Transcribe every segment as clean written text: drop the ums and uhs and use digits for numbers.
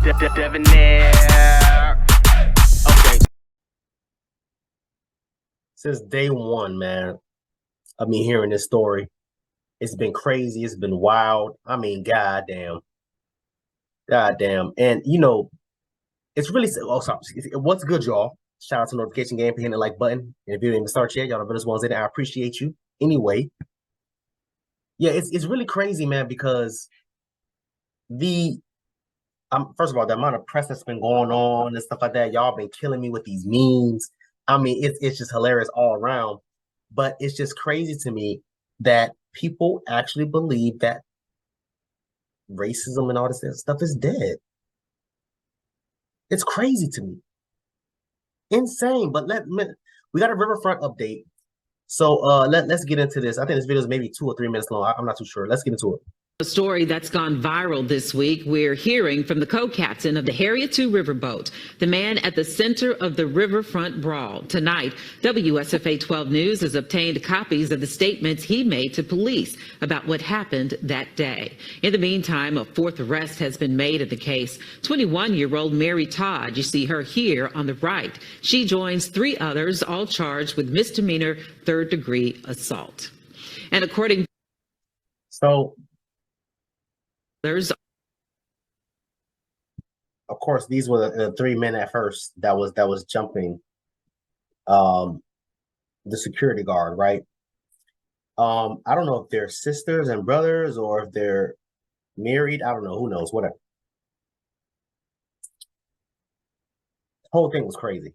Debonair. Okay. Since day one, man, I mean, hearing this story, it's been crazy. It's been wild. I mean, goddamn. Goddamn. And, you know, it's really, oh, sorry. What's good, y'all? Shout out to Notification Game for hitting the like button. And if you didn't even start yet, y'all the first ones in there. I appreciate you. Anyway, yeah, it's really crazy, man, because first of all, the amount of press that's been going on and stuff like that, y'all been killing me with these memes. I mean, it's just hilarious all around. But it's just crazy to me that people actually believe that racism and all this stuff is dead. It's crazy to me. Insane. But we got a Riverfront update. So let's get into this. I think this video is maybe 2 or 3 minutes long. I'm not too sure. Let's get into it. A story that's gone viral this week. We're hearing from the co-captain of the Harriet II riverboat, the man at the center of the Riverfront Brawl. Tonight, WSFA 12 News has obtained copies of the statements he made to police about what happened that day. In the meantime, a 4th arrest has been made in the case. 21-year-old Mary Todd, you see her here on the right. She joins 3 others, all charged with misdemeanor 3rd-degree assault. And according So, there's, of course, these were the 3 men at first that was jumping the security guard, right? I don't know if they're sisters and brothers or if they're married. I don't know. Who knows? Whatever. The whole thing was crazy.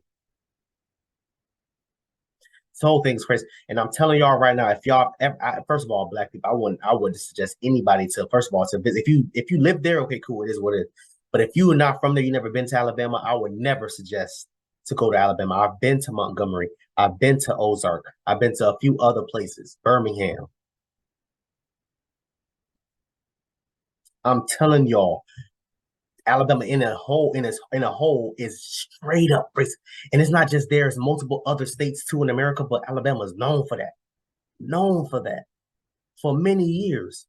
This whole thing's crazy, and I'm telling y'all right now, if y'all first of all, black people, I wouldn't suggest anybody to, first of all, to visit. If you live there, okay, cool, it is what it is. But if you are not from there, you never been to Alabama, I would never suggest to go to Alabama. I've been to Montgomery, I've been to Ozark, I've been to a few other places, Birmingham. I'm telling y'all, Alabama in a whole is straight up racist. And it's not just there, it's multiple other states too in America, but Alabama is known for that. Known for that for many years.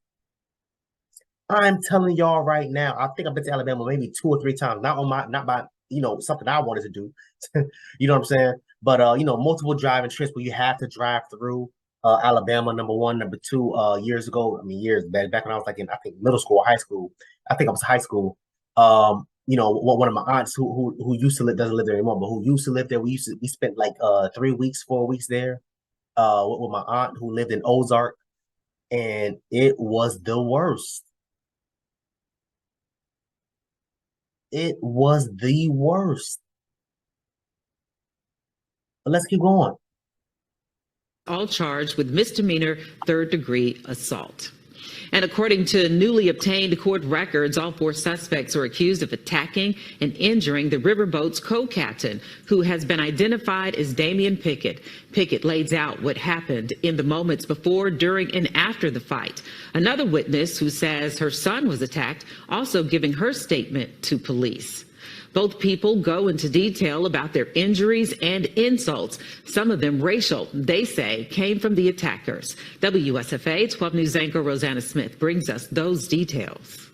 I'm telling y'all right now, I think I've been to Alabama maybe 2 or 3 times, not by something I wanted to do. You know what I'm saying? But multiple driving trips where you have to drive through Alabama, number 1, number 2, years ago. I mean, years back when I was like in, I think, middle school or high school. I think I was high school. One of my aunts who used to live, doesn't live there anymore, but who used to live there. We spent like 3 weeks, 4 weeks there with my aunt who lived in Ozark, and it was the worst. It was the worst. But let's keep going. all charged with misdemeanor 3rd-degree assault. And according to newly obtained court records, all 4 suspects are accused of attacking and injuring the riverboat's co-captain, who has been identified as Damian Pickett. Pickett lays out what happened in the moments before, during, and after the fight. Another witness, who says her son was attacked, also giving her statement to police. Both people go into detail about their injuries and insults, some of them racial, they say, came from the attackers. WSFA 12 News anchor Rosanna Smith brings us those details.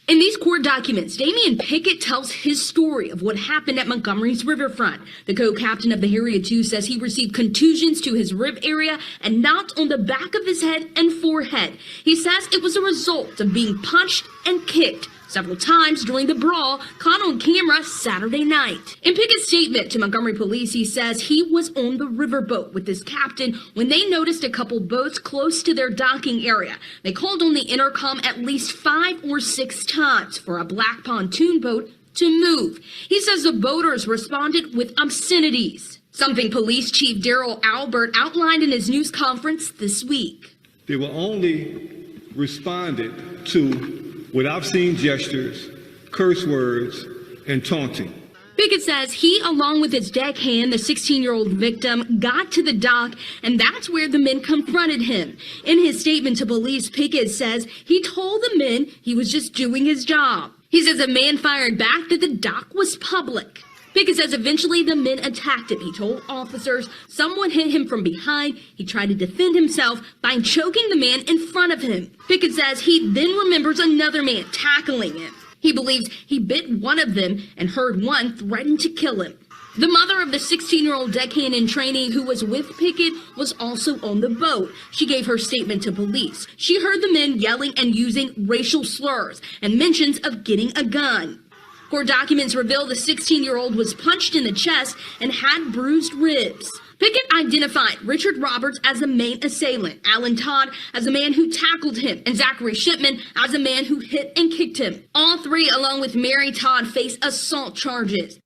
In these court documents, Damian Pickett tells his story of what happened at Montgomery's Riverfront. The co-captain of the Harriet II says he received contusions to his rib area and knocked on the back of his head and forehead. He says it was a result of being punched and kicked several times during the brawl caught on camera Saturday night. In Pickett's statement to Montgomery police, he says he was on the riverboat with his captain when they noticed a couple boats close to their docking area. They called on the intercom at least 5 or 6 times for a black pontoon boat to move. He says the boaters responded with obscenities, something Police Chief Daryl Albert outlined in his news conference this week. They were only responded to with obscene gestures, curse words, and taunting. Pickett says he, along with his deckhand, the 16-year-old victim, got to the dock, and that's where the men confronted him. In his statement to police, Pickett says he told the men he was just doing his job. He says a man fired back that the dock was public. Pickett says eventually the men attacked him. He told officers someone hit him from behind. He tried to defend himself by choking the man in front of him. Pickett says he then remembers another man tackling him. He believes he bit one of them and heard one threaten to kill him. The mother of the 16-year-old deckhand in training who was with Pickett was also on the boat. She gave her statement to police. She heard the men yelling and using racial slurs and mentions of getting a gun. Court documents reveal the 16-year-old was punched in the chest and had bruised ribs. Pickett identified Richard Roberts as the main assailant, Alan Todd as the man who tackled him, and Zachary Shipman as the man who hit and kicked him. All three, along with Mary Todd, face assault charges.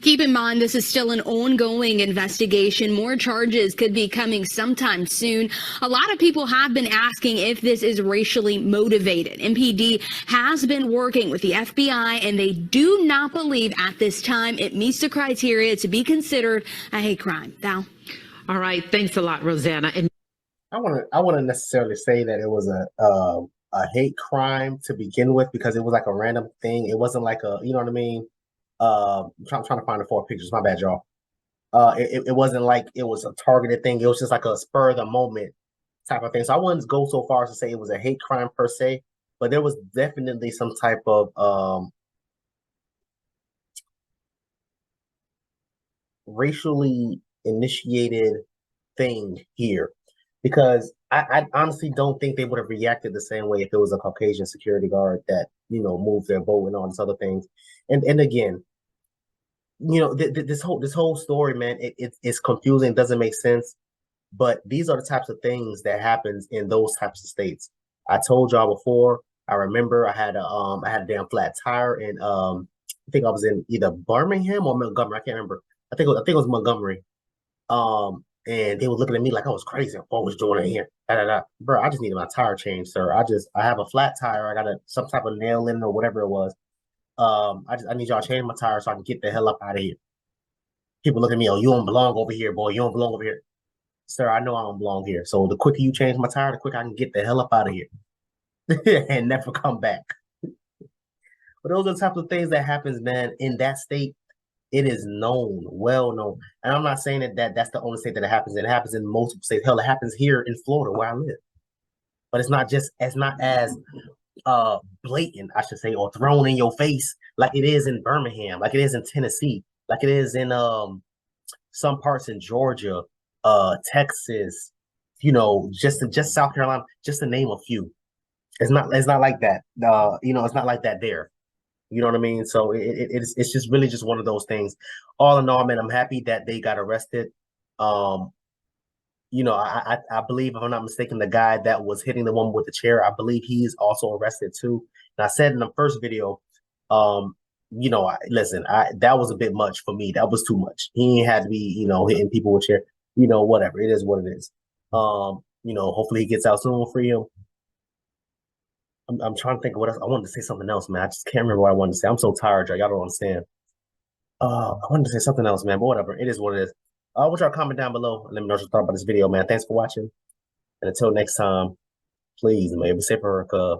Keep in mind, this is still an ongoing investigation. More charges could be coming sometime soon. A lot of people have been asking if this is racially motivated. MPD has been working with the FBI, and they do not believe at this time it meets the criteria to be considered a hate crime. Val? All right. Thanks a lot, Rosanna. And I wouldn't necessarily say that it was a hate crime to begin with, because it was like a random thing. It wasn't like a, you know what I mean? I'm trying to find the 4 pictures. My bad, y'all. It wasn't like it was a targeted thing. It was just like a spur of the moment type of thing. So I wouldn't go so far as to say it was a hate crime per se, but there was definitely some type of racially initiated thing here, because I honestly don't think they would have reacted the same way if it was a Caucasian security guard that, you know, moved their boat and all these other things. And again, you know, this whole story, man, it's confusing, doesn't make sense. But these are the types of things that happens in those types of states. I told y'all before. I remember I had a damn flat tire, and I think I was in either Birmingham or Montgomery. I can't remember. I think it was Montgomery. And they were looking at me like I was crazy. What was doing in here? Bro, I just needed my tire changed, sir. I have a flat tire. I got some type of nail in it or whatever it was. I need y'all to change my tire so I can get the hell up out of here. People look at me, oh, you don't belong over here, boy. You don't belong over here. Sir, I know I don't belong here. So the quicker you change my tire, the quicker I can get the hell up out of here and never come back. But those are the types of things that happens, man, in that state. It is known, well known. And I'm not saying that's the only state that it happens in. It happens in multiple states. Hell, it happens here in Florida where I live. But it's not as blatant, I should say, or thrown in your face like it is in Birmingham, like it is in Tennessee, like it is in some parts in Georgia, Texas, you know, just South Carolina, just to name a few. It's not like that. You know, it's not like that there. You know what I mean? So it's just really just one of those things. All in all, man, I'm happy that they got arrested. You know, I believe, if I'm not mistaken, the guy that was hitting the woman with the chair, I believe he's also arrested too. And I said in the first video, you know, that was a bit much for me. That was too much. He ain't had to be, you know, hitting people with chair. You know, whatever. It is what it is. You know, hopefully he gets out soon. We'll free him. I'm trying to think of what else. I wanted to say something else, man. I just can't remember what I wanted to say. I'm so tired, y'all. Y'all don't understand. I wanted to say something else, man, but whatever. It is what it is. I want y'all to comment down below and let me know what you thought about this video, man. Thanks for watching. And until next time, please, man, be safe, America.